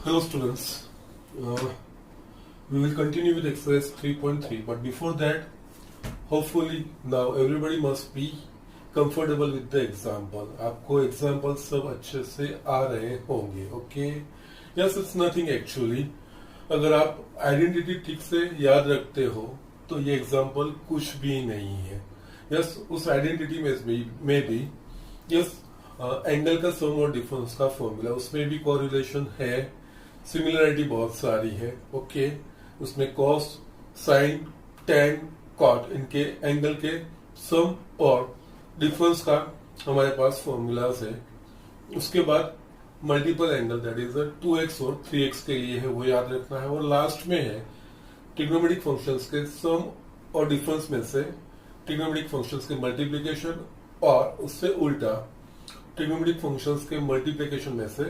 Hello students, we will continue with exercise 3.3 but before that hopefully now everybody must be comfortable with the example. आपको example सब अच्छे से आ रहे होंगे, okay? Yes, it's nothing actually. अगर आप identity ठीक से याद रखते हो तो ये example कुछ भी नहीं है. Yes, उस identity में भी yes, एंगल का सम और डिफरेंस का फॉर्मूला उसमें भी कोरिलेशन है, सिमिलरिटी बहुत सारी है, ओके? उसमें कॉस, साइन, टैन, कॉट इनके एंगल के सम और डिफरेंस का हमारे पास फॉर्मूलाज है. उसके बाद multiple angle that is 2x और 3x के लिए है, वो याद रखना है. और लास्ट में है ट्रिग्नोमेट्रिक फंक्शंस के सम और डिफरेंस में से ट्रिग्नोमेट्रिक फंक्शंस के मल्टीप्लिकेशन और उससे उल्टा ट्रिग्नोमेट्रिक फंक्शंस के मल्टीप्लिकेशन में से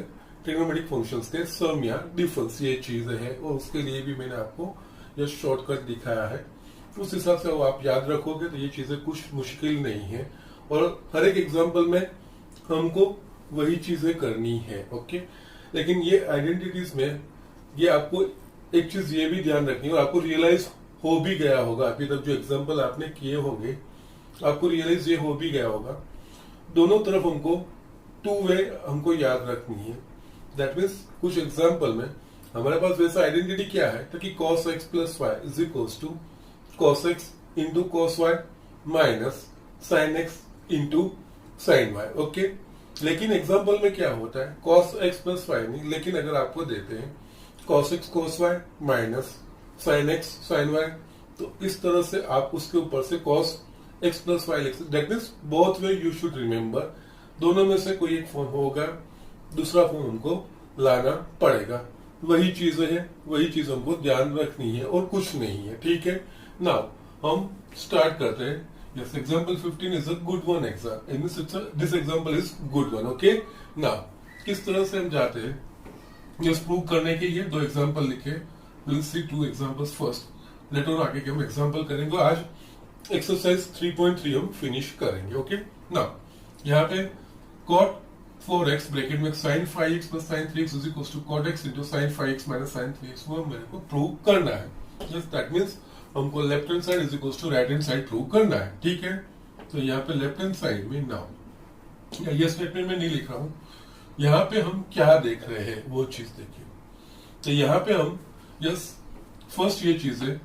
ट्रिग्नोमेट्रिक फंक्शंस के सम या डिफरेंस, ये चीजें हैं. और उसके लिए भी मैंने आपको यह शॉर्टकट दिखाया है. उस हिसाब से आप याद रखोगे तो ये चीजें कुछ मुश्किल नहीं है और हर एक एग्जाम्पल में हमको वही चीजें करनी है, ओके? लेकिन ये आइडेंटिटीज में ये आपको एक चीज ये भी ध्यान रखनी है और आपको रियलाइज हो भी गया होगा, अभी तक जो एग्जाम्पल आपने किए होंगे आपको रियलाइज ये हो भी गया होगा. दोनों तरफ हमको टू वे हमको याद रखनी है. दैट मीन्स कुछ एग्जाम्पल में हमारे पास वैसा आइडेंटिटी क्या है तो कि cos x plus y is equals to cos x into cos y minus sin x into sin y, okay? लेकिन एग्जाम्पल में क्या होता है, cos x प्लस वाई नहीं, लेकिन अगर आपको देते हैं cos x cos y minus sin x sin y, तो इस तरह से आप उसके ऊपर से cos x प्लस वाई लिख सकते. That means both way you should remember. दोनों में से कोई एक फॉर्म होगा, दूसरा फॉर्म हमको लाना पड़ेगा. वही चीजें हैं, वही चीज हमको ध्यान रखनी है और कुछ नहीं है, ठीक है? नाउ हम स्टार्ट करते हैं. Yes, example 15 is a good one. This example is good one, okay? Now किस तरह से हम जाते हैं यस प्रूव करने के लिए दो एग्जांपल लिखे. Will see to examples first, later on आगे के हम एग्जांपल करेंगे. आज एक्सरसाइज 3.3 हम फिनिश करेंगे, ओके? नाउ यहाँ पे cot 4x ब्रैकेट में sin 5x plus sin 3x is equal to cot x into sin 5x minus sin 3x वो मेरे को प्रूव करना है. यस, दैट मीन्स हमको left hand side is equal to right hand side prove करना है, ठीक है? तो यहाँ पे लेफ्ट हैंड साइड में नाउ ये स्टेटमेंट में नहीं लिख रहा हूं, यहाँ पे हम क्या देख रहे हैं वो चीज देखिए. तो यहाँ पे हम यस फर्स्ट ये चीज है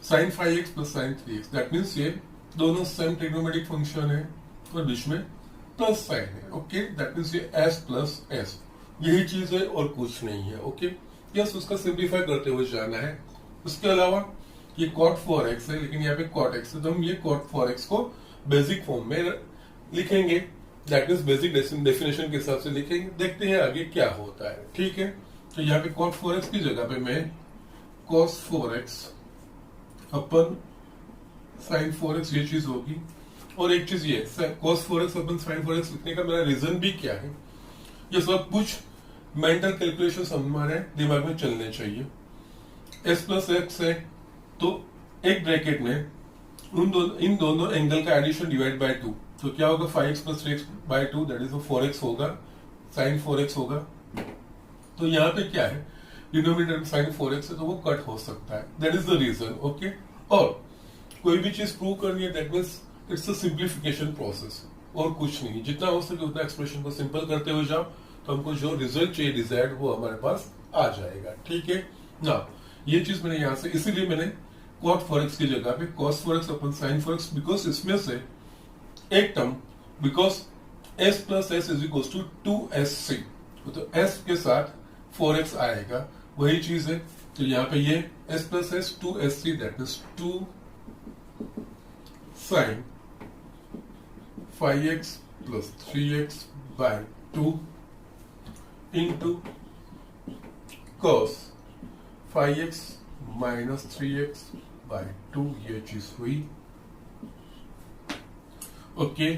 sin 5x plus sin 3x, that means ये दोनों सेम ट्रिग्नोमेट्रिक फंक्शन है और बीच में प्लस साइन है, ओके? दैट मीन्स ये s प्लस s, यही चीज है और कुछ नहीं है, ओके? यस, उसका सिंप्लीफाई करते हुए जाना है. उसके अलावा ये cot 4x है, लेकिन यहाँ पे cot x है, तो हम ये cot 4x को बेसिक फॉर्म में लिखेंगे. दैट मीन्स बेसिक डेफिनेशन के हिसाब से लिखेंगे. देखते हैं आगे क्या होता है, ठीक है? तो यहाँ पे cot 4x की जगह पे मैं cos 4x अपन sin 4x ये चीज होगी. और एक चीज ये cos 4x अपन sin 4x लिखने का मेरा रीजन भी क्या है, ये सब कुछ मेंटल कैलकुलेशन हमारे दिमाग में चलने चाहिए. s प्लस एक्स है तो एक ब्रैकेट में इन दोनों एंगल का एडिशन डिवाइड बाय 2, तो क्या होगा 5x plus 3x bye 2 that is 4x होगा, sin 4x होगा. तो यहाँ पे क्या है डिनोमिनेटर में sin 4x है तो वो कट हो सकता है. That is the reason, okay? और कोई भी चीज प्रूव करनी है that means it's a simplification process और कुछ नहीं. जितना हो सके उतना एक्सप्रेशन को सिंपल करते हुए जाओ तो हमको जो रिजल्ट चाहिए डिजायर्ड वो हमारे पास आ जाएगा, ठीक है ना? ये चीज मैंने यहाँ से इसीलिए मैंने cot 4x की जगह पे cos 4x upon sin 4x, because इसमें से एक term because s plus s is equal to 2sc, तो s के साथ 4x आएगा, वही चीज है. तो यहाँ पे ये s plus s 2sc that is 2 sin 5x plus 3x by 2 into cos 5x minus 3x by 2, ये चीज हुई, ओके?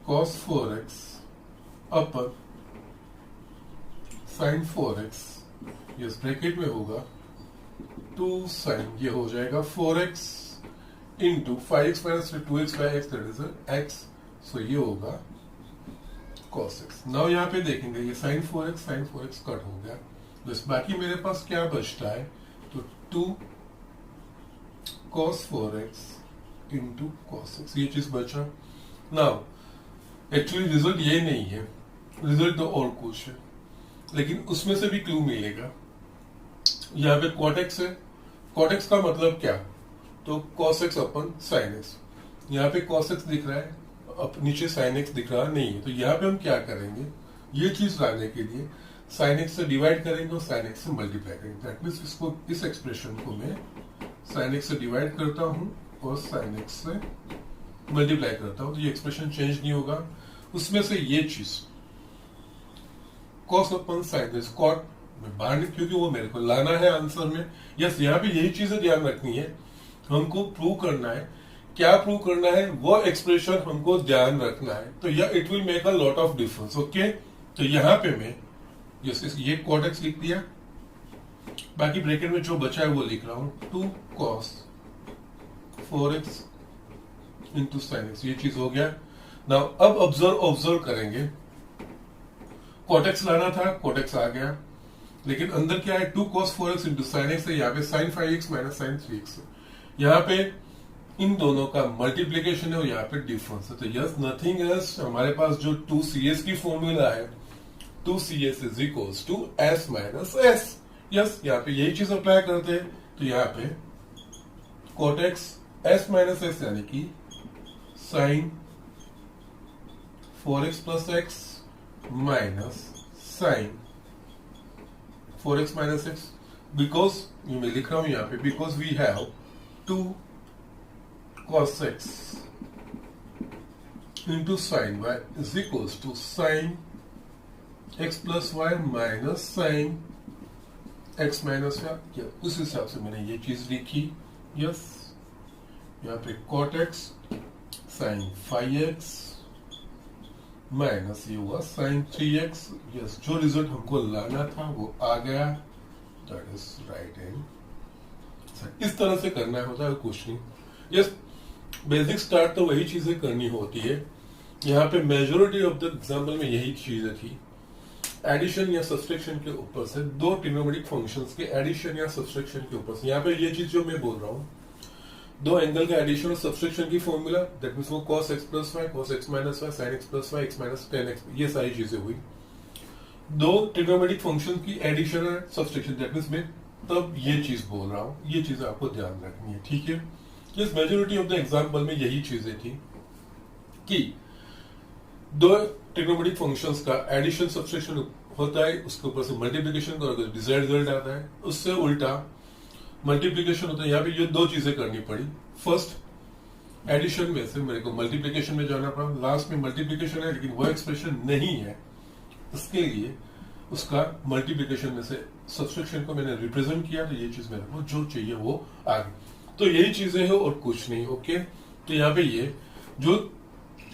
cos 4x अपन sin 4x ये ब्रैकेट में होगा 2 sin, ये हो जाएगा 4x into 5x minus 2x by x that is x, so ये होगा cos x. नाउ यहाँ पे देखेंगे ये sin 4x कट हो गया, बस बाकी मेरे पास क्या बचता है, तो 2 cos 4x into cos x, ये चीज बचा। नाउ एक्चुअली रिजल्ट ये नहीं है, रिजल्ट तो और कुछ है, लेकिन उसमें से भी क्लू मिलेगा। यहाँ पे cot x है, cot x का मतलब क्या, तो cos x अपन sin x, यहाँ पे cos x दिख रहा है, अब नीचे sin x दिख रहा नहीं है, तो यहाँ पे हम क्या करेंगे, ये चीज लाने के लिए sin x से डिवाइड करेंगे और sin x से मल्टीप्लाई करेंगे। दैट मीन्स इसको, इस एक्सप्रेशन को मैं sin x से डिवाइड करता हूँ और sin x से मल्टीप्लाई करता हूँ, तो ये एक्सप्रेशन चेंज नहीं होगा। उसमें से ये चीज cos अपन sin x, cot में बाहर नहीं, क्योंकि वो मेरे को लाना है आंसर में। यस, यहाँ पे यही चीजें ध्यान रखनी है, हमको प्रूव करना है। क्या प्रूव करना है, वो एक्सप्रेशन हमको ध्यान रखना है, तो यह it will make a lot of difference. Okay, तो यहाँ पे मैं ये cot x लिख दिया, बाकी ब्रैकेट में जो बचा है वो लिख रहा हूं, 2 cos 4x into sin x, ये चीज हो गया। नाउ अब ऑब्जर्व करेंगे, cot x लाना था, cot x आ गया, लेकिन अंदर क्या है, 2 cos 4x into sin x है, यहाँ पे sin 5x minus sin 3x है, यहाँ पे इन दोनों का मल्टीप्लीकेशन है और यहाँ पे डिफरेंस है। तो यस, नथिंग एल्स, हमारे पास जो 2cs की फॉर्मूला है, 2cs is equals to s minus s। Yes, यहाँ पे यही चीज अप्लाई करते हैं, तो यहाँ पे cot x s minus s यानी कि sin 4x plus x minus sin 4x minus x, because मैं लिख रहा हूं यहाँ पे, because we have 2 cos x into sin y is equals to sin x plus y minus sin x minus y। उस हिसाब से मैंने ये चीज लिखी। यस, यहाँ पे cot x sin 5x minus ये हुआ sin 3x। यस, जो रिजल्ट हमको लाना था वो आ गया, दैट इज राइट एंड। इस तरह से करना होता है, कुछ नहीं। यस, बेसिक स्टार्ट तो वही चीजें करनी होती है। यहाँ पे मेजोरिटी ऑफ द एग्जाम्पल में यही चीजें थी, एडिशन या सब्सट्रैक्शन के ऊपर से, दो ट्रिग्नोमेट्रिक फंक्शंस के एडिशन या सब्सट्रैक्शन के ऊपर से। यहाँ पे ये चीज जो मैं बोल रहा हूँ, दो एंगल का एडिशन और सब्सट्रैक्शन की फॉर्मूला, दैट मींस वो cos x plus y, cos x minus y, sin x plus y, x minus 10x, ये सारी चीजें हुई। दो ट्रिग्नोमेट्रिक फंक्शन की एडिशन और सब्सट्रैक्शन, दैट मींस मैं तब ये चीज बोल रहा हूँ, ये चीजें आपको ध्यान रखनी है, ठीक है। Yes, majority of the example में यही चीजें थी कि दो ट्रिग्नोमेट्रिक फंक्शंस का एडिशन सब्सट्रैक्शन होता है, उसके ऊपर से मल्टीप्लिकेशन का अगर डिजायर्ड रिजल्ट आता है, उससे उल्टा मल्टीप्लिकेशन होता है। यहाँ पे ये दो चीजें करनी पड़ी। फर्स्ट, एडिशन में से मेरे को मल्टीप्लिकेशन में जाना पड़ा, लास्ट में मल्टीप्लिकेशन है लेकिन वो एक्सप्रेशन नहीं है, इसके लिए उसका मल्टीप्लिकेशन में से सब्सट्रैक्शन को मैंने रिप्रेजेंट किया, तो ये चीज मेरे को जो चाहिए वो आ गई। तो यही चीजें हैं और कुछ नहीं। ओके, तो यहाँ पे ये जो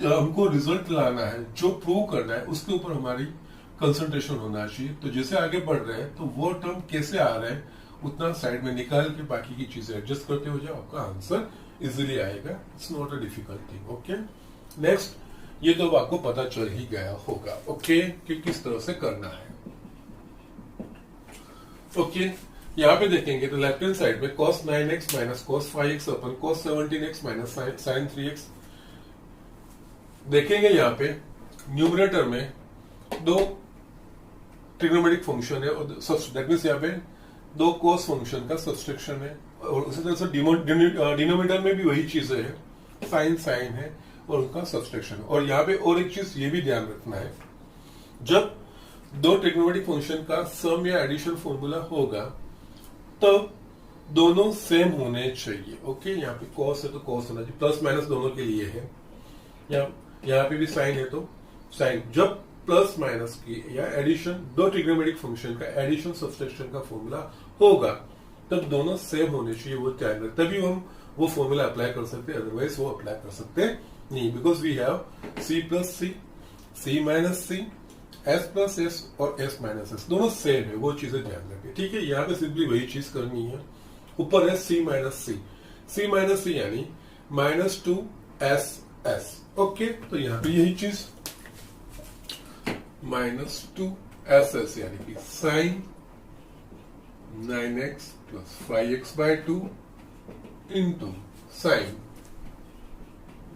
हमको रिजल्ट लाना है, जो प्रूव करना है, उसके ऊपर हमारी कंसंट्रेशन होना चाहिए। तो जैसे आगे बढ़ रहे हैं तो वो टर्म कैसे आ रहे हैं उतना साइड में निकाल के बाकी की चीजें एडजस्ट करते हो जाओ, आपका आंसर इजीली आएगा। It's not a difficult thing. Okay, next, ये तो आपको पता चल ही गया होगा, ओके, कि किस तरह से करना है। ओके, यहाँ पे देखेंगे तो लेफ्ट हैंड साइड में cos 9x minus cos 5x अपन cos 17x minus sin 3x देखेंगे। यहाँ पे न्यूमरेटर में दो ट्रिग्नोमेट्रिक फंक्शन है और दैट मींस यहाँ पे दो cos फंक्शन का सब्सट्रैक्शन है, और उसी तरह से डिनोमिनेटर में भी वही चीजें है, sin है और उनका सब्सट्रैक्शन। और यहाँ पे और एक चीज ये भी ध्यान रखना है, जब दो ट्रिग्नोमेट्रिक फंक्शन का सम या एडिशन फॉर्मूला होगा तब दोनों सेम होने चाहिए। ओके, यहाँ पे cos है तो cos होना चाहिए, प्लस माइनस दोनों के लिए है। यहाँ पे भी sin है तो sin, जब प्लस माइनस की या एडिशन, दो ट्रिग्नोमेट्रिक फंक्शन का एडिशन सब्सट्रैक्शन का फॉर्मूला होगा तब दोनों सेम होने चाहिए, वो ध्यान रखें, तभी हम वो फॉर्मूला अप्लाई कर सकते हैं, अदरवाइज वो अप्लाई कर सकते नहीं, because we have c plus c, c minus c, s plus s और s माइनस s, दोनों सेम है, वो चीजें ध्यान रखें, ठीक है। यहाँ पे सिंपली वही चीज करनी है। ऊपर है c माइनस सी यानी माइनस 2ss। ओके, तो यहाँ पे यही चीज माइनस 2ss यानी कि sign 9x plus 5x by 2 into sin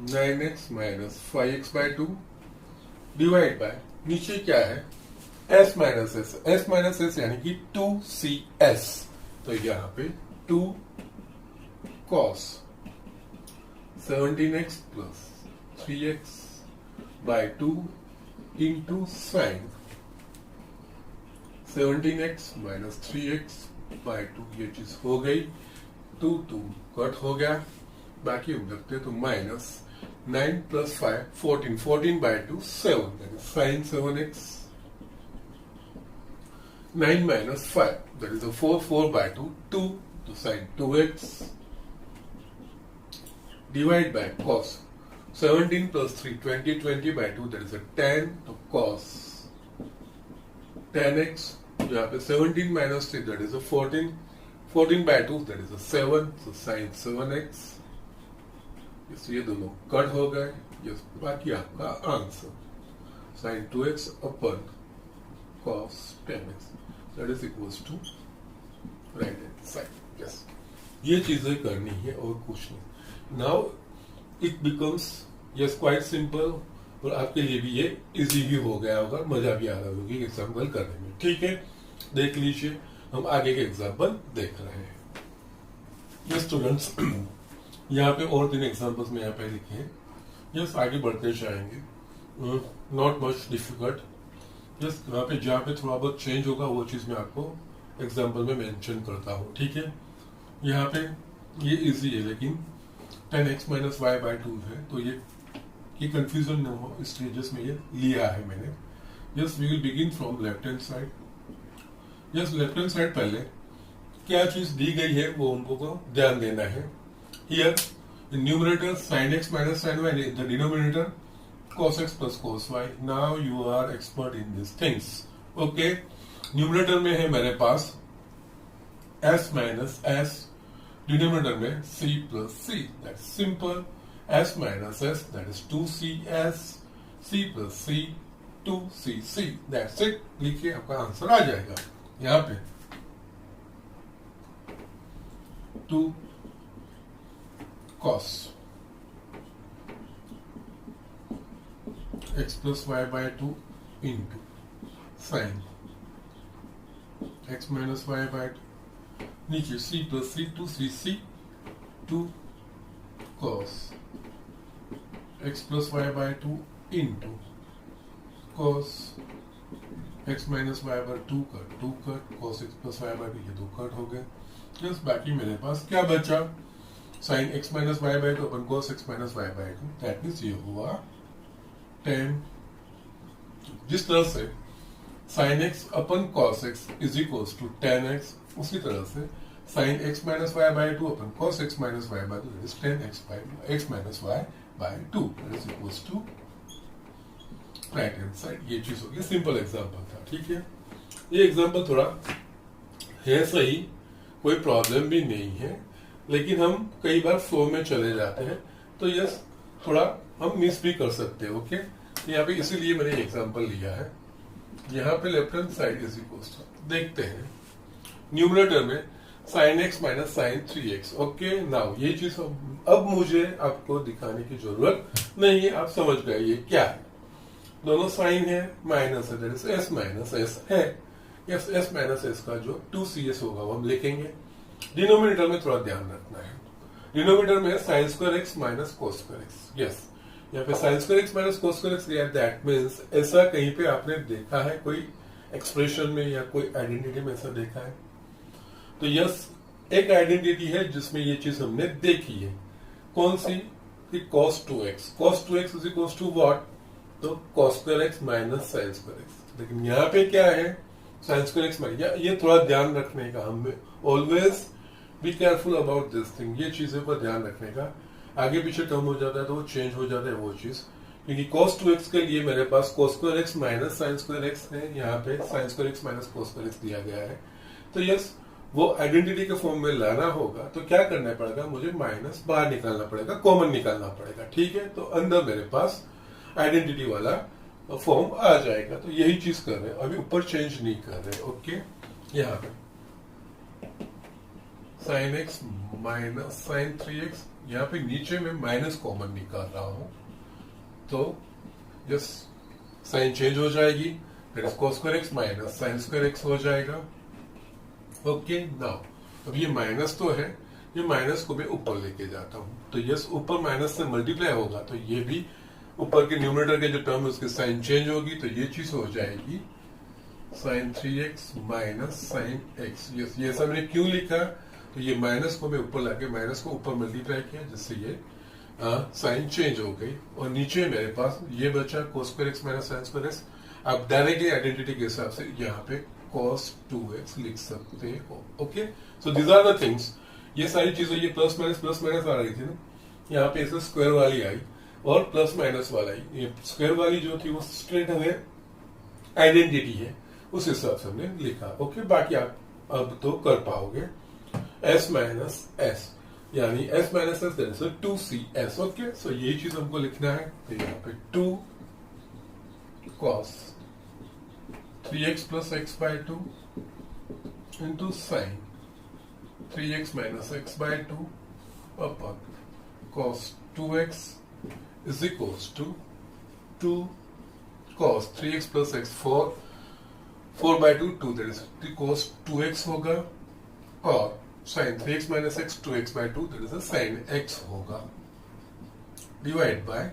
9x minus 5x by 2 divide by नीचे क्या है s माइनस एस यानी कि 2cs, तो यहाँ पे 2 cos 17x plus 3x by 2 into sin 17x minus 3x by 2, ये चीज हो गई, 2 कट हो गया, बाकी हम रखते तो minus 9 plus 5 14 by 2 7, that is sin 7x 9 minus 5, that is a 4 by 2 2, to sin 2x divide by cos 17 plus 3 20 by 2, that is a 10, to cos 10x, यहाँ पे 17 minus 3, that is a 14 by 2, that is a 7, so sin 7x, ये दोनों cut हो गए, yes, बाकी आपका answer sin 2x upon cos 10x, that is equals to right hand side, yes, ये चीजें करनी है और कुछ नहीं. Now it becomes yes quite simple, और आपके लिए भी ये इजी भी हो गया होगा, मजा भी आ रहा होगा एग्जाम्पल करने में. ठीक है, देख लीजिए, हम आगे के एग्जाम्पल देख रहे हैं. यस स्टूडेंट्स, यहाँ पे और 3 एग्जाम्पल्स में यहाँ पे लिखे हैं. यस, आगे बढ़ते जाएंगे, नॉट मच डिफिकल्ट. यस, यहाँ पे जहाँ पे थोड़ा बहुत चेंज होगा वो चीज मैं आपको एग्जाम्पल में मेंशन करता हूँ. ठीक है, यहाँ पे ये इजी है, लेकिन 10x minus y by 2 है, तो ये कंफ्यूजन न हो इसलिए जस्ट में ये लिया है मैंने. Yes, we will begin from left hand side. Yes, left hand side पहले क्या चीज दी गई है वो हमको को ध्यान देना है. Here in numerator sin x minus sin y, in the denominator cos x plus cos y. Now you are expert in this things. Okay, numerator में है मेरे पास s minus s, डिनोमिनेटर में c plus c, that's simple. s minus s, that is 2cs, c plus c 2cc, that's it. लिखिए, आपका answer आ जाएगा. यहाँ पे 2 cos x plus y by 2 into sin x minus y by 2, नीचे c plus c 2cc 2 cos x plus y by 2 into cos x minus y by 2 cut cos x plus y by 2, ये 2 cut हो गए. बस बाकी मेरे पास क्या बचा, sin x minus y by 2 upon cos x minus y by 2, that means ये हुआ 10. जिस तरह से sin x upon cos x is equals to 10x, उसी तरह से sin x minus y by 2 upon cos x minus y by 2, that is 10x by x minus y by 2, that is equals to right hand side. ये चीज होगी, simple example था. ठीक है, ये एग्जांपल थोड़ा है सही, कोई प्रॉब्लम भी नहीं है, लेकिन हम कई बार फ्लो में चले जाते हैं, तो यस थोड़ा हम मिस भी कर सकते हैं. ओके, यहाँ पे इसीलिए मैंने एग्जांपल लिया है. यहाँ पे left hand side is equals to, देखते हैं न्यूमरेटर में sin x minus sin 3x. Okay, now ये चीज अब मुझे आपको दिखाने की जरूरत नहीं है, आप समझ गए ये क्या है. दोनों साइन है, माइनस है, that is s minus s है. यस, s माइनस s का जो 2cs होगा वो हम लिखेंगे. डिनोमिनेटर में थोड़ा ध्यान रखना है, डिनोमिनेटर में sin square x minus cos square x. Yes, यहाँ पे sin square x minus cos square x लिया, दैट मीन्स ऐसा कहीं पे आपने देखा है कोई एक्सप्रेशन में या कोई आइडेंटिटी में ऐसा देखा है. तो यस, एक आइडेंटिटी है जिसमें ये चीज हमने देखी है. कौन सी, कि cos 2x. cos 2x is equals to what, तो cos square x minus sin square x. लेकिन यहाँ पे क्या है, sin स्क्वायर x माइनस, ये थोड़ा ध्यान रखने का, हमें always be careful about this thing, ये चीजों पर ध्यान रखने का. आगे पीछे टर्म हो जाता है तो वो चेंज हो जाता है वो चीज, क्योंकि cos 2x के लिए मेरे पास cos square x minus sin square x है, यहाँ पे sin square x minus cos square x दिया गया है. तो यस, वो आइडेंटिटी के फॉर्म में लाना होगा, तो क्या करना पड़ेगा, मुझे माइनस बाहर निकालना पड़ेगा, कॉमन निकालना पड़ेगा. ठीक है, तो अंदर मेरे पास आइडेंटिटी वाला फॉर्म आ जाएगा. तो यही चीज कर रहे हैं, अभी ऊपर चेंज नहीं कर रहे. ओके, यहाँ पे sine x minus sign 3x, यहाँ पे नीचे में माइनस कॉमन निकाल रहा हूं तो जस्ट साइन चेंज हो जाएगी, that is cos square x minus sine square x हो जाएगा। ओके नाउ अब ये माइनस तो है, ये माइनस को मैं ऊपर लेके जाता हूं तो यस ऊपर माइनस से मल्टीप्लाई होगा तो ये भी ऊपर के न्यूमरेटर के जो टर्म है उसकी साइन चेंज होगी तो ये चीज हो जाएगी sine 3x minus sine x. Yes ये सब मैंने क्यों लिखा, तो ये माइनस को मैं ऊपर लाके माइनस को ऊपर मल्टीप्लाई किया जिससे ये साइन चेंज हो गई और नीचे मेरे पास ये बचा cos square x minus sine square x. आप डायरेक्टली आइडेंटिटी के हिसाब से यहाँ पे cos 2x लिख सकते हो। Okay so these are the things, ये सारी चीजें ये प्लस माइनस आ रही थी ना, यहाँ पे इसे स्क्वायर वाली आई और प्लस माइनस वाला आई। ये स्क्वायर वाली जो थी वो स्ट्रेट अवे आइडेंटिटी है, उस हिसाब से हमने लिखा। ओके बाकी आप अब तो कर पाओगे s माइनस एस यानी s minus S that is 2cs। Okay so यही चीज हमको लिखना है तो यहाँ पे 2 cos 3x plus x by 2 into sine 3x minus x by 2 upon cos 2x is equals to 2 cos 3x plus x 4 by 2 2 that is cos 2x होगा और sine 3x minus x 2x by 2 that is sine x होगा divide by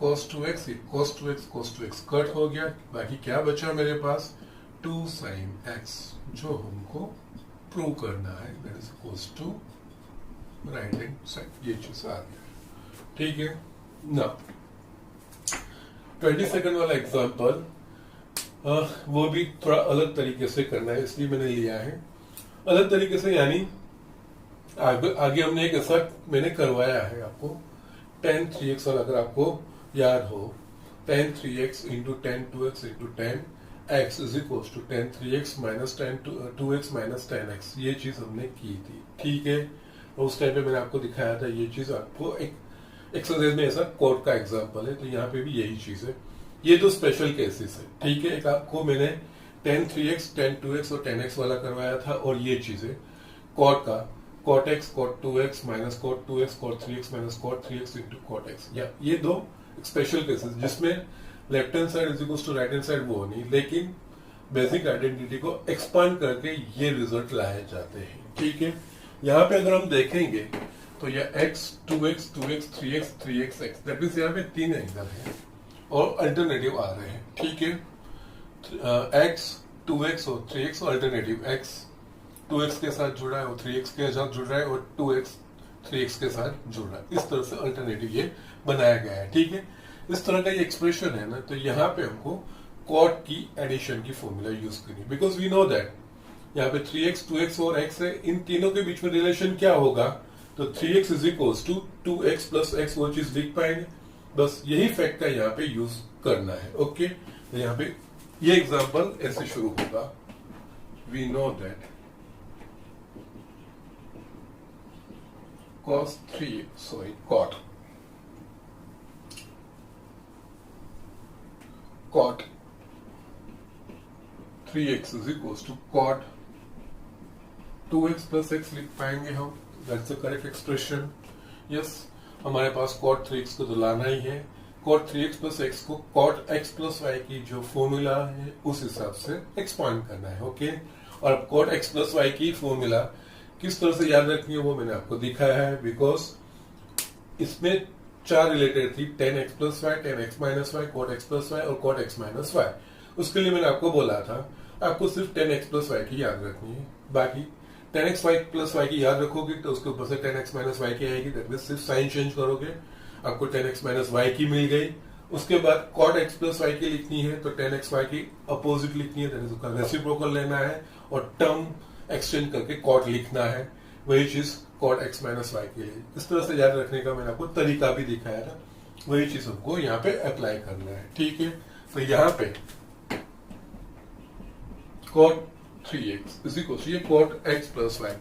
cos 2x cos 2x cut हो गया, बाकी क्या बचा मेरे पास 2 sin x जो हमको प्रूव करना है that is equals to right hand side. ये चीज आ गया ठीक है ना। 22nd वाला एग्जांपल वो भी थोड़ा अलग तरीके से करना है इसलिए मैंने लिया है अलग तरीके से, यानी आगे हमने एक ऐसा मैंने करवाया है आपको tan 3x और अगर आपको याद हो tan 3x into tan 2x into tan x is equal to tan 3x minus tan 2x minus tan x, ये चीज हमने की थी ठीक है। और उस टाइम पे मैंने आपको दिखाया था ये चीज, आपको एक एक्सरसाइज में ऐसा कोड का एग्जांपल है तो यहाँ पे भी यही चीज है। ये तो स्पेशल केसेस है ठीक है, एक आपको मैंने tan 3x tan 2x और tan x वाला करवाया था और ये चीजें cot का cot x cot 2x minus cot 2x cot 3x minus cot 3x into cot x, या ये दो स्पेशल केसेस जिसमें left hand side is equal to right hand side वो नहीं, लेकिन बेसिक आइडेंटिटी को एक्सपांड करके ये रिजल्ट लाए जाते हैं ठीक है। यहाँ पे अगर हम देखेंगे तो ये x 2x 2x 3x 3x x that means यहाँ पे 3 एंगल है और अल्टरनेटिव आ रहे हैं ठीक है। x 2x और 3x अल्टरनेटिव x 2x के साथ जुड़ रहा है और 3x के साथ जुड़ रहा है और 2x 3x के साथ जुड़ रहा है, इस तरह से अल्टरनेटिव ये बनाया गया है ठीक है। इस तरह का ये एक्सप्रेशन है ना, तो यहाँ पे हमको कॉट की एडिशन की फॉर्मूला यूज करनी है बिकॉज वी नो दैट यहाँ पे 3x 2x और x है, इन तीनों के बीच में रिलेशन क्या होगा, तो 3x is equals to 2x plus x वो चीज लिख पाएंगे, बस यही फैक्ट का यहाँ पे यूज करना है। ओके तो यहाँ पे ये एग्जांपल ऐसे शुरू होगा, we know that cos 3x is equals to cot 2x plus x लिख पाएंगे हम, that's the correct expression. Yes हमारे पास cot 3x को तो लाना ही है, cot 3x plus x को cot x plus y की जो फॉर्मूला है उस हिसाब से एक्सपांड करना है। ओके और अब cot x plus y की फॉर्मूला किस तरह से याद रखनी है वो मैंने आपको दिखाया है, बिकॉज इसमें 4 रिलेटेड थी tan x plus y tan x minus y cot x plus y और cot x minus y। उसके लिए मैंने आपको बोला था आपको सिर्फ tan x plus y की याद रखनी है, बाकी tan x plus y की याद रखोगे तो उसके ऊपर से tan x minus y की आएगी, दैट मींस सिर्फ साइन चेंज करोगे आपको tan x minus y की मिल गई। उसके बाद cot x plus y की लिखनी है तो tan x y की अपोजिट लिखनी है, दैट इज उसका रेसिप्रोकल लेना है और टर्म एक्सचेंज करके cot लिखना है, वही चीज cot x minus y के लिए। इस तरह से याद रखने का मैंने आपको तरीका भी दिखाया था, वही चीज हमको यहाँ पे अप्लाई करना है ठीक है। तो यहाँ पे cot 3x is equal to ये cot x plus y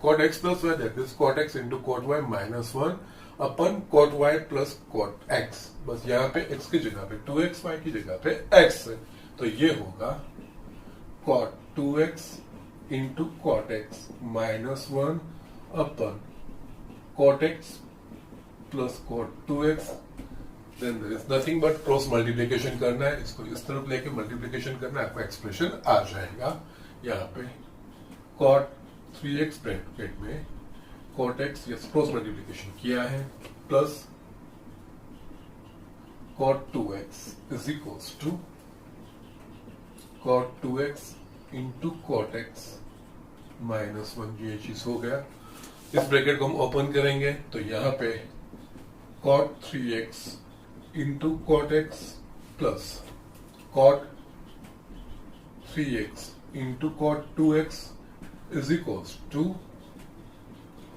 that is cot x into cot y minus 1 upon cot y plus cot x, बस यहाँ पे x की जगह पे 2x y की जगह पे x है तो ये होगा cot 2x into cot x minus 1 upon cot x plus cot 2x, then there is nothing but cross multiplication करना है, इसको इस तरफ लेके मल्टीप्लिकेशन करना है, आपका एक्सप्रेशन आ जाएगा यहाँ पे cot 3x ब्रैकेट में cot x, yes cross multiplication किया है, plus cot 2x is equals to cot 2x into cot x minus 1, ये चीज हो गया। इस ब्रैकेट को हम ओपन करेंगे तो यहाँ पे cot 3x into cot x plus cot 3x into cot 2x is equals to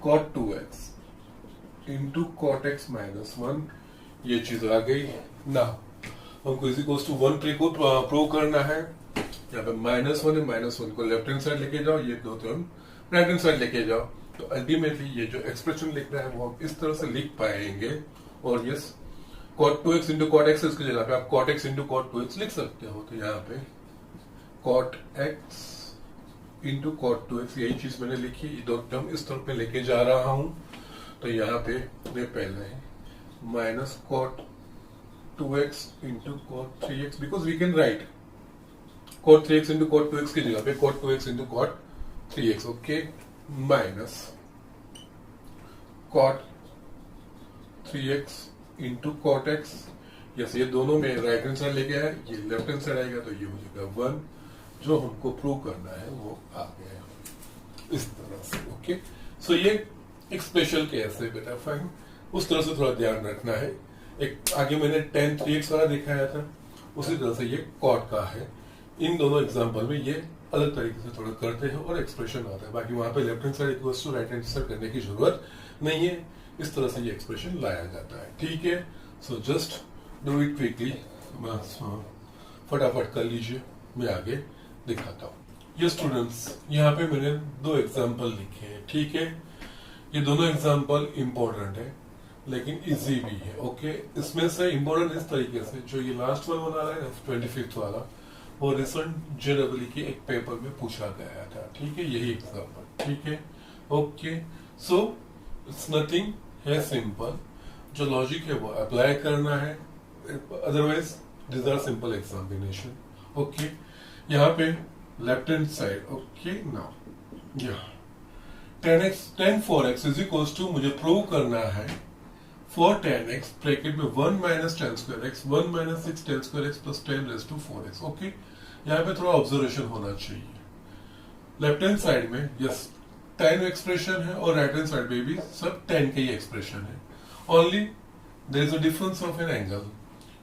cot 2x into cot x minus 1, ये चीज आ गई ना। हमको इज इक्वल्स टू 1 प्रूव करना है। यहाँ पे -1 है, -1 को लेफ्ट हैंड साइड लेके जाओ, ये दो टर्म राइट हैंड साइड लेके जाओ, तो अल्टीमेटली ये जो एक्सप्रेशन लिखना है वो हम इस तरह से लिख पाएंगे। और yes cot 2x into cot x, इसकी जगह पे आप cot x into cot 2x लिख सकते हो, तो यहाँ पे cot x into cot 2x, यही चीज मैंने लिखी, ये दो टर्म इस तरफ पे लेके जा रहा हूं, तो यहाँ पे ये पहले है minus cot 2x into cot 3x, because we can write cot 3x into cot 2x की जगह पे cot 2x into cot 3x, okay, minus cot 3x into cot x, yes ये दोनों में राइट हैंड साइड लेके आया, ये left hand side आएगा, तो ये हो जाएगा 1, जो हमको प्रूव करना है वो आ गया इस तरह से, ओके। सो ये एक स्पेशल केस है बेटा, फाइन, उस तरह से थोड़ा ध्यान रखना है। एक आगे मैंने tan 3x वाला दिखाया था, उसी तरह से ये cot का है। इन दोनों एग्जांपल में ये अलग तरीके से थोड़ा करते हैं और एक्सप्रेशन आता है, बाकी वहां पे left hand side equals to right hand side करने की जरूरत नहीं है, इस तरह से ये एक्सप्रेशन लाया जाता है, ठीक है। So just do it quickly, फटाफट कर लीजिए, मैं आगे दिखाता हूँ। ये स्टूडेंट्स यहाँ पे मैंने दो एग्जाम्पल लिखे हैं, ठीक है। ये दोनों एग्जाम्पल इंपॉर्टेंट है लेकिन इजी भी है, ओके। इसमें से इंपॉर्टेंट इस तरीके से, जो ये लास्ट वन बना रहा है 25th वाला, वो रिसेंट JEE के एक पेपर में पूछा गया था, ठीक है, यही एग्जाम्पल, ठीक है, ओके। सो इट्स नथिंग है, सिंपल, जो लॉजिक है वो अप्लाई करना है, otherwise this are simple examination, okay. यहाँ पे left hand side, okay, now यहाँ tan 4x is equals to, मुझे प्रूव करना है for tan x ब्रैकेट में 1 minus tan square x, 1 minus 6 tan square x plus 10 raise to 4x, okay. यहाँ पे थोड़ा ऑब्जर्वेशन होना चाहिए, लेफ्ट हैंड साइड में यस tan एक्सप्रेशन है और राइट हैंड साइड में भी सब tan के ही एक्सप्रेशन है, only there is a difference of an angle.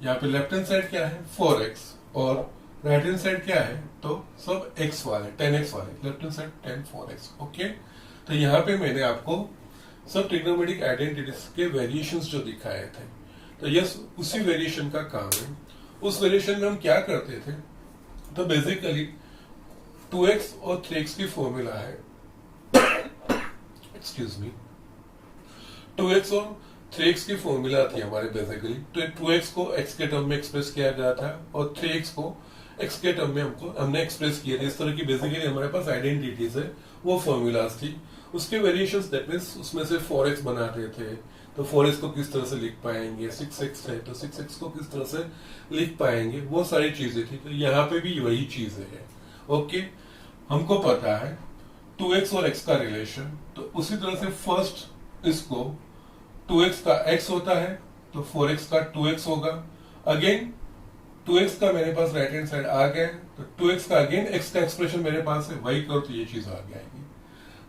यहाँ पे लेफ्ट हैंड साइड क्या है 4x और राइट हैंड साइड क्या है, तो सब x वाले, tan x वाले, left hand side tan 4x, okay. तो यहाँ पे मैंने आपको सब ट्रिग्नोमेट्रिक आइडेंटिटीज के वेरिएशंस जो दिखाए थे, तो यस उसी वेरिएशन का काम है। उस वेरिएशन में हम क्या करते थे, तो बेसिकली 2x और 3x की फॉर्मूला है, एक्सक्यूज मी, 2x और 3x की फॉर्मूला थी हमारे बेसिकली, तो 2x को x के टर्म में एक्सप्रेस किया गया था और 3x को x के टर्म में हमने एक्सप्रेस किया था। इस तरह की बेसिकली हमारे पास आइडेंटिटीज है, वो फॉर्मूलाज थी। उसके वेरिएशंस दैट मींस उसमें से 4x बनाते थे, तो 4x को किस तरह से लिख पाएंगे, 6x है तो 6x को किस तरह से लिख पाएंगे, वो सारी चीजें थी। तो यहाँ पे भी वही चीजें है, ओके। हमको पता है 2x और x का रिलेशन, तो उसी तरह से फर्स्ट इसको 2x का x होता है तो 4x का 2x होगा, अगेन 2x का मेरे पास राइट हैंड साइड आ गया, तो 2x का अगेन x का एक्सप्रेशन मेरे पास है, वही करो तो ये चीज आ जाएगी।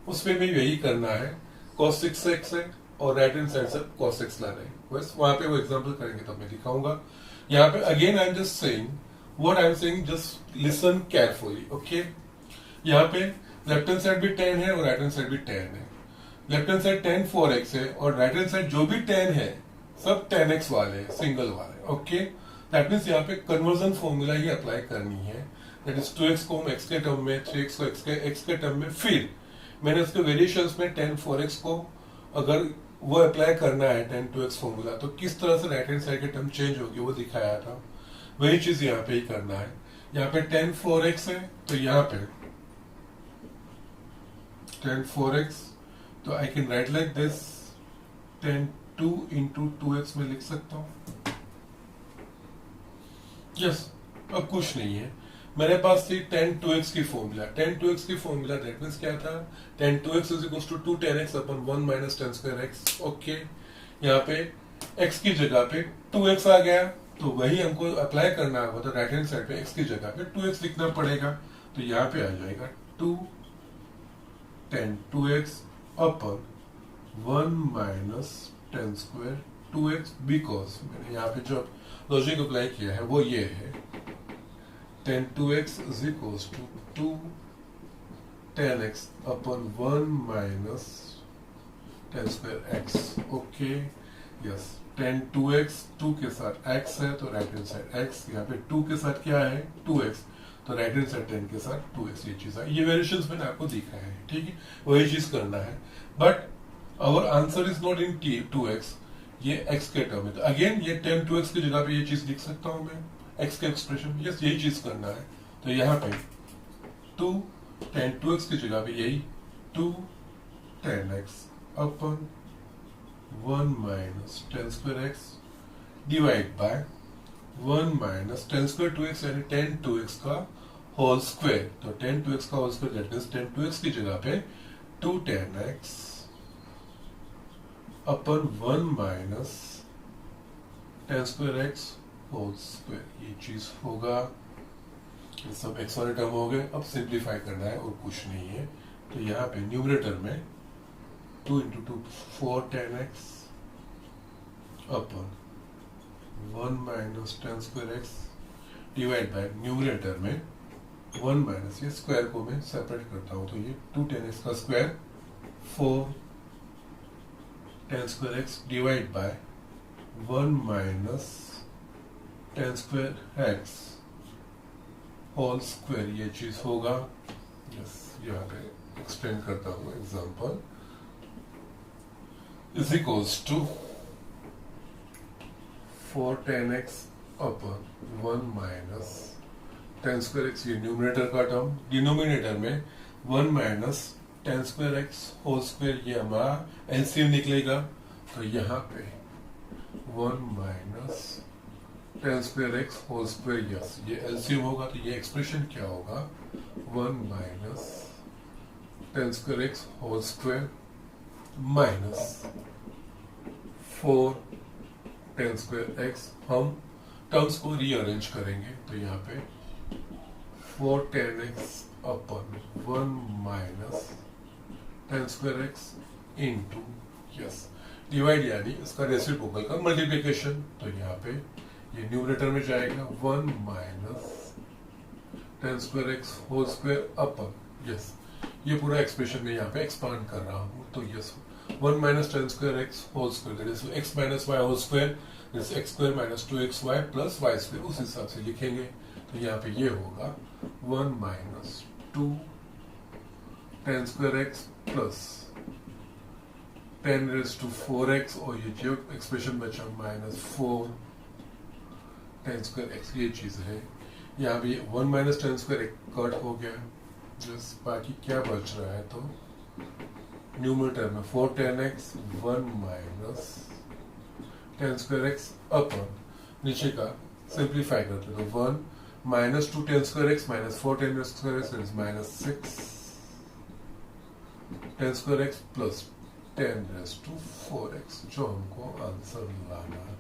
उसमें भी यही करना है, cos 6x है और राइट हैंड साइड से cos x ला रहे हैं, बस वहां पे वो एग्जांपल करेंगे तब मैं दिखाऊंगा। यहाँ पे again I am just saying what I am saying, just listen carefully, okay. यहाँ पे लेफ्ट हैंड साइड भी tan है और राइट हैंड साइड भी tan है। Left hand side tan 4x है और राइट हैंड साइड जो भी tan है सब tan x वाले हैं, सिंगल वाले, ओके। दैट मीन्स यहाँ पे कन्वर्जन फॉर्मूला ही अप्लाई करनी है, दैट इज 2x को हम x के टर्म में, 3x को x के टर्म में, फिर मैंने उसके वेरिएशंस में tan 4x को अगर वो अप्लाई करना है tan 2x फॉर्मूला, तो किस तरह से राइट हैंड साइड के टर्म चेंज होगी वो दिखाया था, वही चीज यहाँ पे ही करना है। यहाँ पे tan 4x है तो यहाँ पे tan 4x, तो I can write like this, tan 2 into 2x में लिख सकता हूं। यस, अब कुछ नहीं है, मेरे पास थी tan 2x की फॉर्मूला। tan 2x की फॉर्मूला दैट मीन्स क्या था, tan 2x is equal to 2 tan x upon 1 minus tan square x। Okay, यहाँ पे x की जगह पे 2x आ गया, तो वही हमको अप्लाई करना होगा, तो राइट हैंड साइड पे x की जगह पे 2x लिखना पड़ेगा। तो यहाँ पे आ जाएगा 2 tan 2x upon 1 minus tan square 2x, because मैंने यहाँ पे जो लॉजिक अप्लाई किया है वो ये है, tan 2x is equals to 2 tan x upon 1 minus tan square x। Okay, yes, tan 2x 2 के साथ x है तो राइट हैंड साइड x, यहाँ पे 2 के साथ क्या है 2x, तो राइट हैंड साइड 10 के साथ 2x, ये चीज है। ये वेरिएशंस मैंने आपको दिखाया है, ठीक है, वही चीज करना है। But our answer is not in 2x, ये x के टर्म है, तो अगेन ये tan 2x की जगह पे ये चीज लिख सकता हूं मैं, x के एक्सप्रेशन। यस, यही चीज करना है। तो यहाँ पे 2 tan 2x की जगह पे यही 2 tan x upon 1 minus tan square x divide by 1 minus tan square 2x यानी tan 2x का होल स्क्वायर। तो tan 2x का whole square that means tan 2x की जगह पे 2 tan x upon 1 minus tan square x whole square, ये चीज होगा। ये सब एक्स वाले टर्म हो गए, अब सिंप्लीफाई करना है और कुछ नहीं है। तो यहाँ पे न्यूमरेटर में 2 into 2 4 tan x upon 1 minus tan square x divide bye numerator में 1 माइनस, ये स्क्वायर को मैं सेपरेट करता हूँ, तो ये 2 tan x का square 4 tan square x divide by 1 minus tan square x whole square, ये चीज होगा। यस, यहाँ पे एक्सप्लेन करता हूँ example, is equals to 4 tan x upon 1 minus tan square x, ये न्यूमरेटर का टर्म, डिनोमिनेटर में 1 minus tan square x whole square, ये हमारा एलसीएम निकलेगा। तो यहाँ पे 1 minus tan square x whole square, yes, ये एलसीएम होगा, तो ये एक्सप्रेशन क्या होगा 1 minus tan square x whole square minus 4 tan square x। हम टर्म्स को रीअरेंज करेंगे, तो यहाँ पे 4 tan x upon 1 minus tan square x into, yes, divide यानी इसका रेसिप्रोकल का मल्टीप्लिकेशन। तो यहाँ पे ये न्यूमरेटर में जाएगा 1 minus tan square x whole square upon, yes, ये पूरा एक्सप्रेशन में यहाँ पे एक्सपांड कर रहा हूँ। तो yes, 1 minus tan square x whole square that is x minus y whole square, this x square minus 2xy plus y square, उस हिसाब से लिखेंगे। तो यहाँ पे ये होगा 1 minus 2 tan square x plus 10 raise to 4x, और ये जो एक्सप्रेशन बचा माइनस 4 tan स्क्वायर x, ये चीज है। यहाँ भी 1 माइनस tan स्क्वायर कट हो गया, जस बाकी क्या बच रहा है, तो न्यूमरेटर में 4 tan x 1 minus tan square x अपन नीचे का सिंप्लीफाई करते तो 1 minus 2 tan square x minus 4 tan square x is minus 6 tan square x plus 10 raise to 4x, जो हमको आंसर लाना है,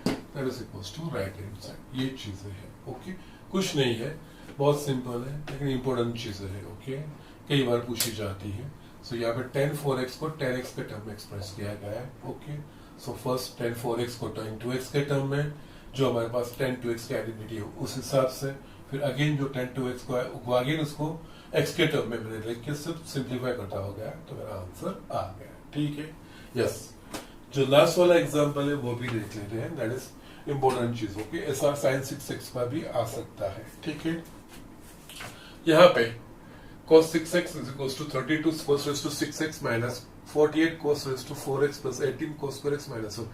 that is equals to right hand side. ये चीजें हैं, ओके, कुछ नहीं है, बहुत सिंपल है, लेकिन इंपॉर्टेंट चीजें हैं, ओके, कई बार पूछी जाती है। सो यहाँ पे tan 4x को tan x के टर्म में एक्सप्रेस किया गया है, okay. So first tan 4x को tan 2x के टर्म में, जो हमारे पास tan 2x की आइडेंटिटी है उस हिसाब से, फिर अगेन जो tan 2x को है अगेन उसको x के टर्म में मैंने लिख के सिर्फ सिंप्लीफाई करता हो गया, तो मेरा आंसर आ गया, ठीक है। यस, जो लास्ट वाला एग्जांपल है वो भी देख लेते हैं, दैट इज इंपॉर्टेंट चीज, ओके। ऐसा sin 6x का भी आ सकता है, ठीक है। यहाँ पे cos 6x is equals to 32 cos raised to 6x minus 48 cos raised to 4x plus 18 cos square x minus 1।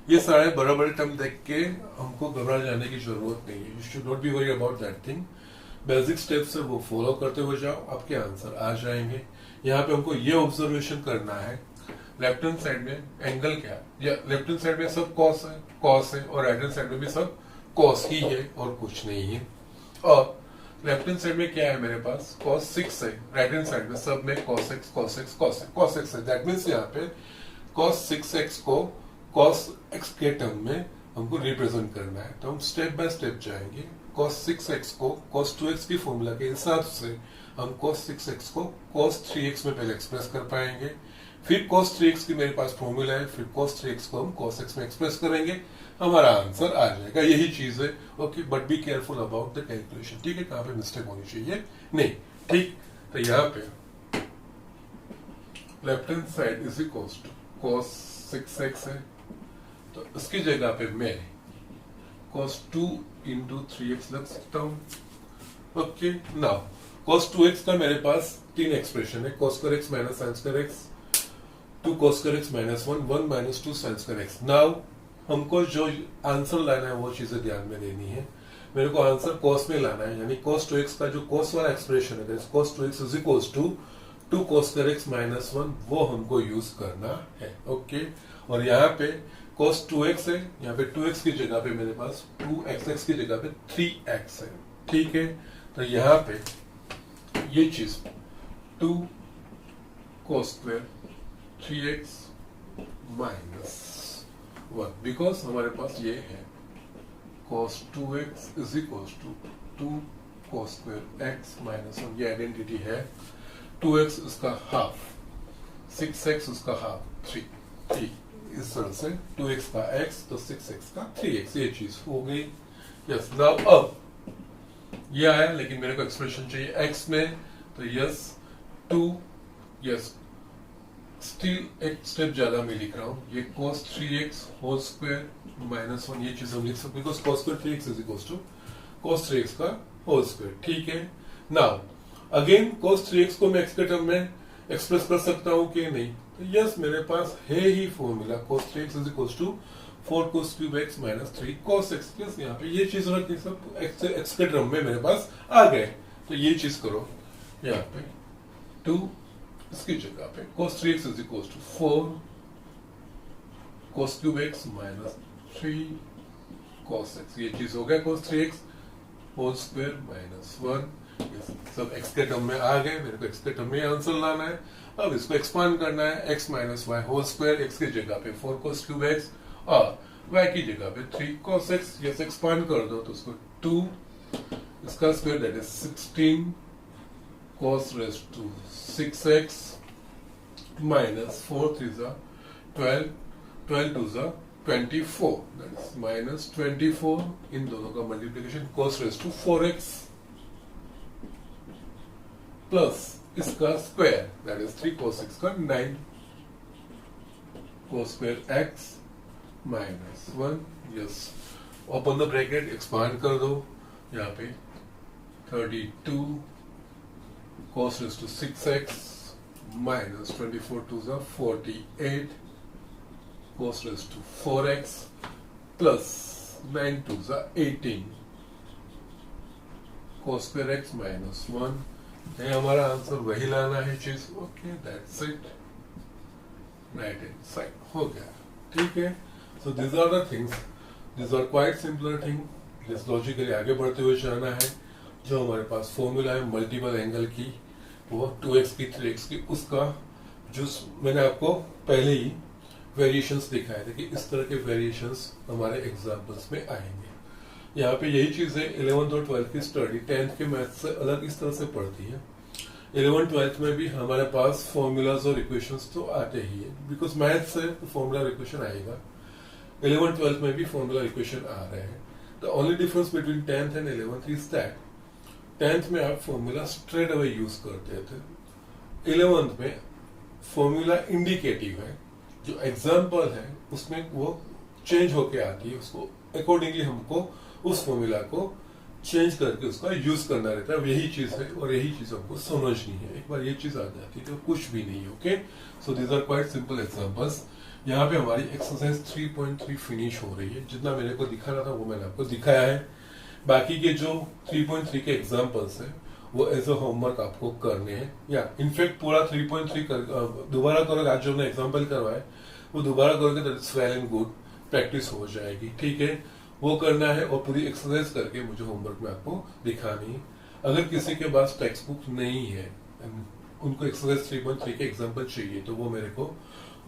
ये सारे बड़े बड़े टर्म देख के हमको घबरा जाने की जरूरत नहीं है, you should not be worry about that thing. Basic steps है वो फॉलो करते हुए जाओ, आपके आंसर आ जाएंगे। यहाँ पे हमको ये ऑब्जर्वेशन करना है, लेफ्ट हैंड साइड में एंगल क्या है, या लेफ्ट हैंड साइड में सब कॉस है और राइट हैंड साइड में भी सब कॉस ही है और कुछ नहीं है। और लेफ्ट हैंड साइड में क्या है मेरे पास, cos 6 है, राइट हैंड साइड में सब में cos x है। दैट मीन्स यहाँ पे cos 6x को cos x के टर्म में हमको रिप्रेजेंट करना है। तो हम स्टेप बाय स्टेप जाएंगे। cos 6x को cos 2x की फॉर्मूला के हिसाब से हम cos 6x को cos 3x में पहले एक्सप्रेस कर पाएंगे, फिर cos 3x की मेरे पास फॉर्मूला है, फिर cos 3x को हम cos x में एक्सप्रेस करेंगे, हमारा आंसर आ जाएगा। यही चीज है। Okay, but be careful about the calculation. ठीक है, कहां पे मिस्टेक होनी चाहिए नहीं। ठीक, तो यहाँ पे left hand side is equal to cos 6x है, तो इसकी जगह पे मैं cos 2 into 3x लग सकता हूं। ओके, नाउ cos 2x का मेरे पास तीन एक्सप्रेशन है, cos square x minus sin square x, 2 cos square x minus 1, 1 minus 2 sin square x। Now हमको जो आंसर लाना है वो चीजें ध्यान में देनी है। मेरे को आंसर cos में लाना है, यानी cos 2x का जो cos वाला एक्सप्रेशन है, cos 2x is equals to 2 cos square x minus 1, वो हमको यूज करना है। ओके, और यहाँ पे cos 2x है, यहाँ पे 2x की जगह पे मेरे पास 2xx की जगह पे 3x है। ठीक है, तो यहाँ पे ये चीज 2 cos square 3x minus 1, because हमारे पास ये है cos 2x is equals to 2 cos square x minus 1, ये आइडेंटिटी है। 2x उसका हाफ, 6x उसका हाफ 3, इस तरह से 2x का x तो 6x का 3x, ये चीज हो गई। यस, नाउ अब ये आया, लेकिन मेरे को एक्सप्रेशन चाहिए x में, तो यस 2, यस स्टिल एक स्टेप ज्यादा मैं लिख रहा हूं, ये cos 3x whole square minus 1, ये चीज हम लिख सकते, because cos square 3x is equal to cos 3x का होल स्क्वायर। ठीक है, नाउ अगेन cos 3x को मैं x के टर्म में एक्सप्रेस कर सकता हूं कि नहीं, तो यस मेरे पास है ही formula, cos 3x is equal to 4 cos cube x minus 3 cos x, plus यहाँ पे ये चीज रखनी, सब x के टर्म में मेरे पास आ गए। तो ये चीज करो, यहाँ पे 2 इसकी जगह पे cos 3x is equals to 4 cos cube x minus 3 cos x, ये चीज हो गया cos 3x whole square minus 1, सब x के टर्म में आ गए। मेरे को x के टर्म में आंसर लाना है। अब इसको एक्सपांड करना है, x minus y whole square, x की जगह पे 4 cos क्यूब x और y की जगह पे 3 cos x, ये एक्सपांड कर दो तो उसको 2 इसका square that is 16 cos raised to 6x minus 4 3 12, 12 2 24, that is minus 24, इन दोनों का multiplication cos raised to 4x plus इसका square that is 3 cos x का 9 cos square x minus 1, yes open the bracket, expand कर दो, यहाँ पे 32 cos raised to 6x minus 24 2 48 cos raised to 4x plus 9 2 18 cos square x minus 1, ये हमारा answer वही लाना है चीज। Okay, that's it, right hand side हो गया। ठीक है, so this are the things, this are quite simpler thing, जिस लॉजिकली आगे बढ़ते हुए जाना है। जो हमारे पास फॉर्मूला है मल्टीपल एंगल की, वो 2x की 3x की, उसका जो मैंने आपको पहले ही वेरिएशंस दिखाए थे कि इस तरह के वेरिएशंस हमारे एग्जाम्पल्स में आएंगे। यहाँ पे यही चीज है, 11th और 12th की स्टडी 10th के मैथ से अलग इस तरह से पढ़ती है। 11th 12th में भी हमारे पास फॉर्मूलाज और इक्वेशंस तो आते ही है, बिकॉज मैथ से फॉर्मूला और इक्वेशन आएगा। 11th 12th में भी फॉर्मूला इक्वेशन आ रहे हैं। The only difference between 10th and 11th is that 10th में आप फॉर्मूला स्ट्रेट अवे यूज करते थे, 11th में फॉर्मूला इंडिकेटिव है, जो एग्जाम्पल है उसमें वो चेंज होके आती है, उसको अकॉर्डिंगली हमको उस फॉर्मूला को चेंज करके उसका यूज करना रहता है। यही चीज है और यही चीज हमको समझनी है। एक बार ये चीज आ जाती है तो कुछ भी नहीं। Okay, so these are quite simple examples. यहाँ पे हमारी एक्सरसाइज 3.3 फिनिश हो रही है। जितना मेरे को दिखा रहा था वो मैंने आपको दिखाया है। बाकी के जो 3.3 के एग्जाम्पल्स है वो एज अ होमवर्क आपको करने हैं, या इनफेक्ट पूरा 3.3 दोबारा करोगे। आज जो हमने एग्जाम्पल करवाए वो दोबारा करोगे तो it's well and good, practice हो जाएगी, ठीक है। वो करना है और पूरी एक्सरसाइज करके मुझे होमवर्क में आपको दिखानी है। अगर किसी के पास टेक्स्ट बुक नहीं है, उनको एक्सरसाइज 3.3 के एग्जाम्पल चाहिए, तो वो मेरे को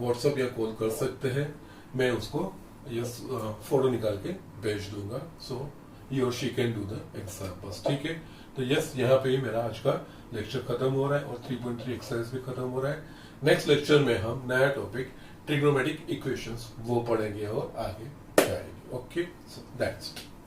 व्हाट्सएप या कॉल कर सकते हैं, मैं उसको यस फोटो निकाल के भेज दूंगा। सो ही और she can do the examples, ठीक है। तो यस, यहाँ पे ही मेरा आज का लेक्चर खत्म हो रहा है और 3.3 एक्सरसाइज भी खत्म हो रहा है। नेक्स्ट लेक्चर में हम नया टॉपिक ट्रिग्नोमेट्रिक इक्वेशंस वो पढ़ेंगे और आगे जाएंगे। Okay, so that's it.